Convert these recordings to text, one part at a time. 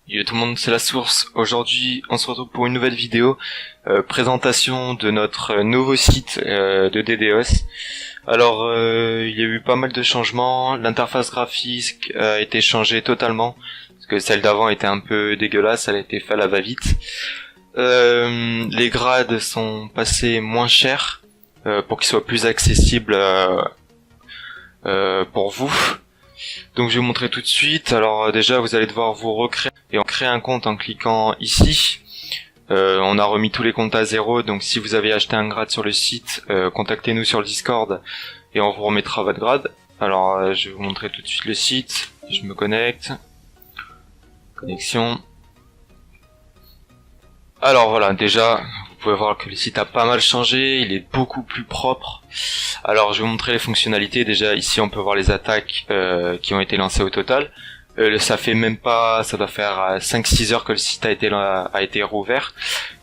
Yo tout le monde, c'est la source. Aujourd'hui, on se retrouve pour une nouvelle vidéo, présentation de notre nouveau site de DDoS. Alors, il y a eu pas mal de changements, l'interface graphique a été changée totalement, parce que celle d'avant était un peu dégueulasse, elle a été faite à la va-vite. Les grades sont passés moins chers, pour qu'ils soient plus accessibles pour vous. Donc je vais vous montrer tout de suite. Alors déjà vous allez devoir vous recréer et créer un compte en cliquant ici. On a remis tous les comptes à zéro, donc si vous avez acheté un grade sur le site, contactez-nous sur le Discord et on vous remettra votre grade. Alors je vais vous montrer tout de suite le site. Je me connecte. Connexion. Alors voilà, déjà vous pouvez voir que le site a pas mal changé, il est beaucoup plus propre. Alors je vais vous montrer les fonctionnalités. Déjà ici on peut voir les attaques qui ont été lancées au total. Ça fait même pas, ça doit faire 5-6 heures que le site a été rouvert.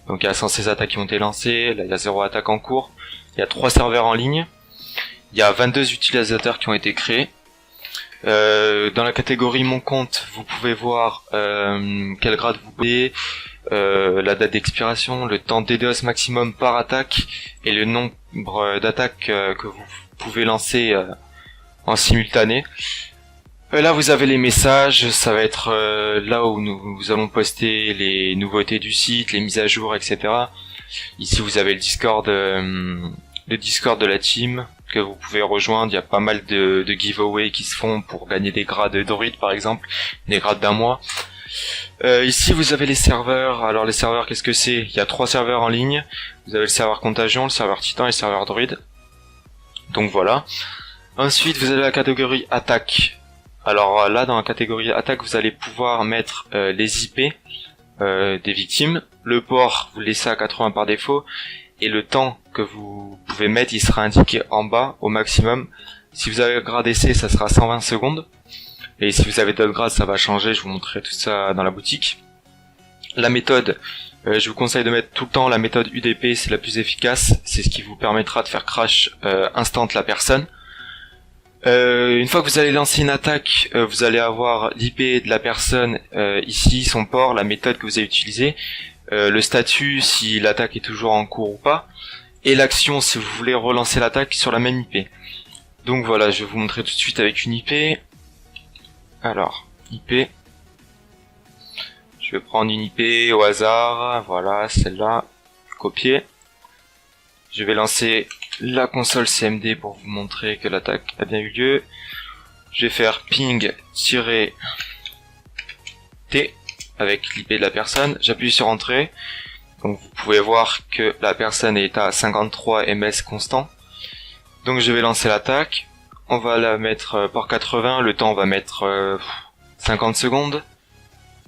Donc il y a 116 attaques qui ont été lancées, là il y a 0 attaque en cours. Il y a 3 serveurs en ligne. Il y a 22 utilisateurs qui ont été créés. Dans la catégorie mon compte, vous pouvez voir quel grade vous payez, la date d'expiration, le temps DDoS maximum par attaque et le nombre d'attaques que vous pouvez lancer en simultané. Là vous avez les messages, ça va être là où nous allons poster les nouveautés du site, les mises à jour, etc. Ici vous avez le Discord de la team que vous pouvez rejoindre. Il y a pas mal de giveaways qui se font pour gagner des grades druides par exemple, des grades d'un mois. Ici vous avez les serveurs. Alors les serveurs, qu'est-ce que c'est? Il y a 3 serveurs en ligne. Vous avez le serveur Contagion, le serveur Titan et le serveur Druide. Donc voilà. Ensuite vous avez la catégorie attaque. Alors là dans la catégorie attaque vous allez pouvoir mettre les IP des victimes. Le port vous le laissez à 80 par défaut. Et le temps que vous pouvez mettre il sera indiqué en bas au maximum. Si vous avez grade essai ça sera 120 secondes. Et si vous avez d'autres grades, ça va changer, je vous montrerai tout ça dans la boutique. La méthode, je vous conseille de mettre tout le temps la méthode UDP, c'est la plus efficace, c'est ce qui vous permettra de faire crash instant la personne. Une fois que vous allez lancer une attaque, vous allez avoir l'IP de la personne, ici, son port, la méthode que vous avez utilisée, le statut si l'attaque est toujours en cours ou pas, et l'action si vous voulez relancer l'attaque sur la même IP. Donc voilà, je vais vous montrer tout de suite avec une IP. Alors, IP, je vais prendre une IP au hasard, voilà, celle-là, copier. Je vais lancer la console CMD pour vous montrer que l'attaque a bien eu lieu. Je vais faire ping-t avec l'IP de la personne, j'appuie sur entrée. Donc vous pouvez voir que la personne est à 53 ms constant. Donc je vais lancer l'attaque. On va la mettre par 80, le temps on va mettre 50 secondes.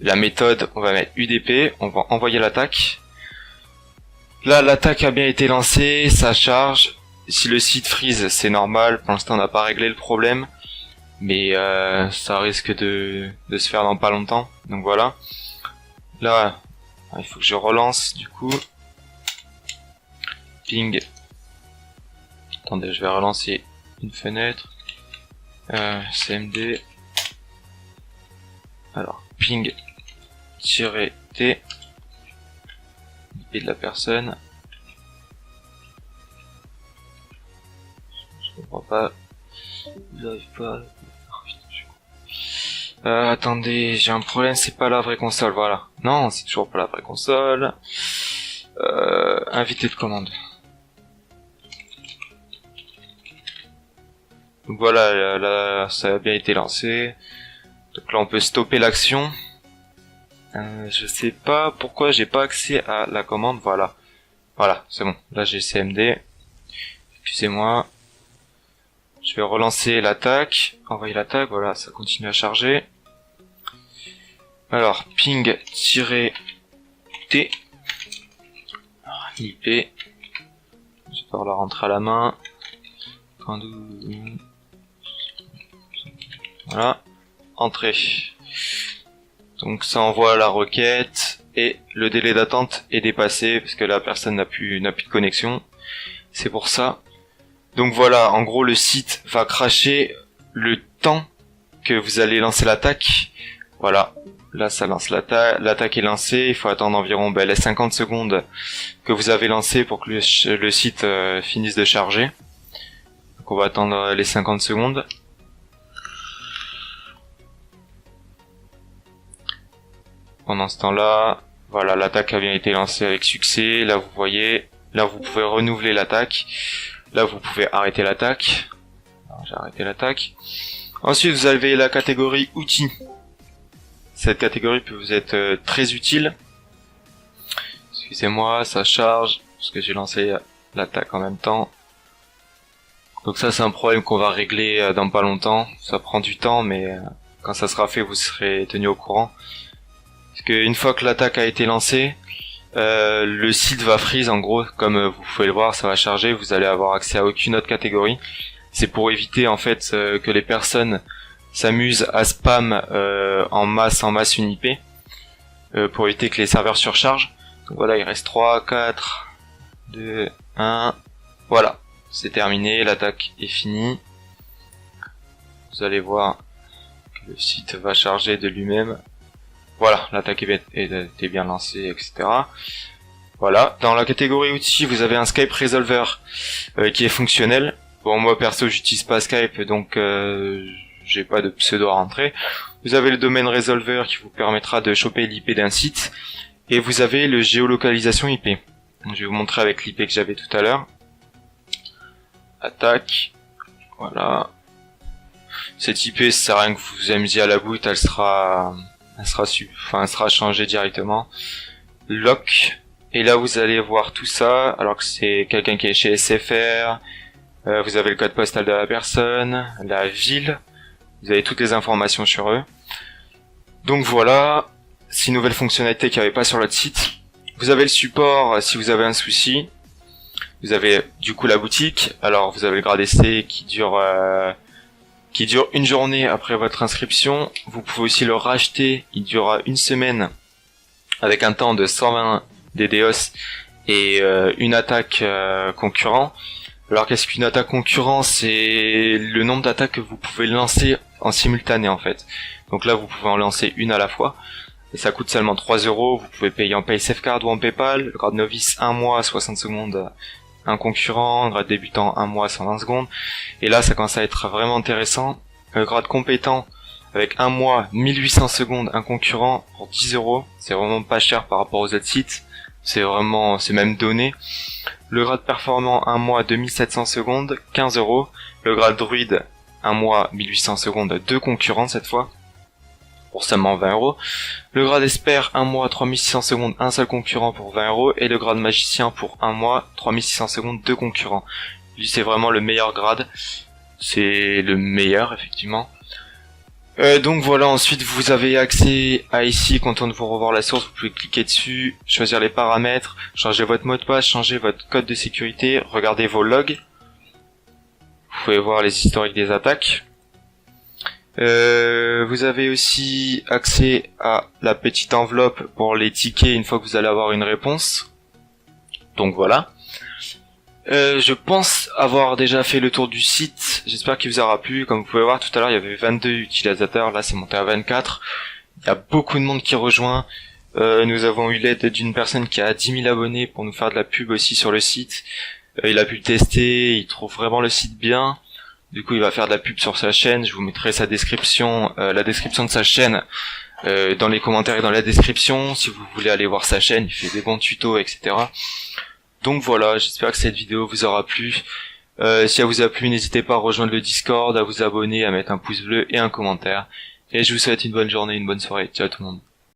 La méthode, on va mettre UDP, on va envoyer l'attaque. Là, l'attaque a bien été lancée, ça charge. Si le site freeze, c'est normal, pour l'instant on n'a pas réglé le problème. Mais ça risque de se faire dans pas longtemps, donc voilà. Là, il faut que je relance du coup. Ping. Attendez, je vais relancer une fenêtre, CMD, alors ping-t, IP de la personne, je comprends pas, j'arrive pas, attendez, j'ai un problème, c'est pas la vraie console, voilà, non, c'est toujours pas la vraie console, invité de commande. Donc voilà, là, ça a bien été lancé. Donc là on peut stopper l'action. Je sais pas pourquoi j'ai pas accès à la commande, voilà. Voilà, c'est bon. Là j'ai CMD. Excusez-moi. Je vais relancer l'attaque. Envoyer l'attaque, voilà, ça continue à charger. Alors, ping-t. IP. Je vais devoir la rentrer à la main. Voilà, entrée. Donc ça envoie la requête et le délai d'attente est dépassé parce que la personne n'a plus de connexion. C'est pour ça. Donc voilà, en gros le site va crasher le temps que vous allez lancer l'attaque. Voilà. là ça lance l'attaque est lancée, il faut attendre environ les 50 secondes que vous avez lancé pour que le site finisse de charger. Donc on va attendre les 50 secondes. Pendant ce temps-là, voilà, l'attaque a bien été lancée avec succès. Là vous voyez, là vous pouvez renouveler l'attaque. Là vous pouvez arrêter l'attaque. J'ai arrêté l'attaque. Ensuite vous avez la catégorie outils. Cette catégorie peut vous être très utile. Excusez-moi, ça charge parce que j'ai lancé l'attaque en même temps. Donc ça c'est un problème qu'on va régler dans pas longtemps. Ça prend du temps, mais quand ça sera fait vous serez tenu au courant. Parce qu'une fois que l'attaque a été lancée, le site va freeze en gros, comme vous pouvez le voir, ça va charger, vous allez avoir accès à aucune autre catégorie. C'est pour éviter en fait que les personnes s'amusent à spam en masse une IP, pour éviter que les serveurs surchargent. Donc voilà, il reste 3, 4, 2, 1, voilà, c'est terminé, l'attaque est finie. Vous allez voir que le site va charger de lui-même. Voilà, l'attaque est bien lancée, etc. Voilà, dans la catégorie outils, vous avez un Skype Resolver qui est fonctionnel. Bon, moi perso, j'utilise pas Skype, donc j'ai pas de pseudo à rentrer. Vous avez le domaine Resolver qui vous permettra de choper l'IP d'un site. Et vous avez le géolocalisation IP. Donc, je vais vous montrer avec l'IP que j'avais tout à l'heure. Attaque. Voilà. Cette IP, ça sert à rien que vous vous amusiez à la boot, elle sera changée directement. Lock. Et là, vous allez voir tout ça, alors que c'est quelqu'un qui est chez SFR. Vous avez le code postal de la personne, la ville. Vous avez toutes les informations sur eux. Donc voilà, 6 nouvelles fonctionnalités qu'il n'y avait pas sur l'autre site. Vous avez le support si vous avez un souci. Vous avez du coup la boutique. Alors vous avez le grade essai qui dure une journée après votre inscription. Vous pouvez aussi le racheter, il durera une semaine avec un temps de 120 DDoS et une attaque concurrent. Alors qu'est-ce qu'une attaque concurrent? C'est le nombre d'attaques que vous pouvez lancer en simultané en fait. Donc là vous pouvez en lancer une à la fois. Et ça coûte seulement 3 €. Vous pouvez payer en PaySafeCard ou en PayPal. Le grade novice 1 mois 60 secondes un concurrent. Le grade débutant 1 mois 120 secondes. Et là ça commence à être vraiment intéressant. Le grade compétent avec 1 mois 1800 secondes un concurrent pour 10 €. C'est vraiment pas cher par rapport aux autres sites. C'est même donné. Le grade performant 1 mois 2700 secondes 15 €. Le grade druide 1 mois 1800 secondes 2 concurrents cette fois pour seulement 20 €. Le grade expert 1 mois 3600 secondes un seul concurrent pour 20 €. Et le grade magicien pour 1 mois 3600 secondes 2 concurrents. Lui c'est vraiment le meilleur grade. C'est le meilleur effectivement. Donc voilà, ensuite vous avez accès à ici, quand on veut revoir la source, vous pouvez cliquer dessus, choisir les paramètres, changer votre mot de passe, changer votre code de sécurité, regarder vos logs. Vous pouvez voir les historiques des attaques. Vous avez aussi accès à la petite enveloppe pour les tickets une fois que vous allez avoir une réponse. Donc voilà. Je pense avoir déjà fait le tour du site, j'espère qu'il vous aura plu. Comme vous pouvez voir tout à l'heure il y avait 22 utilisateurs, là c'est monté à 24. Il y a beaucoup de monde qui rejoint. Nous avons eu l'aide d'une personne qui a 10 000 abonnés pour nous faire de la pub aussi sur le site. Il a pu le tester, il trouve vraiment le site bien. Du coup il va faire de la pub sur sa chaîne, je vous mettrai sa description, la description de sa chaîne dans les commentaires et dans la description. Si vous voulez aller voir sa chaîne, il fait des bons tutos, etc. Donc voilà, j'espère que cette vidéo vous aura plu. Si elle vous a plu, n'hésitez pas à rejoindre le Discord, à vous abonner, à mettre un pouce bleu et un commentaire. Et je vous souhaite une bonne journée, une bonne soirée. Ciao tout le monde.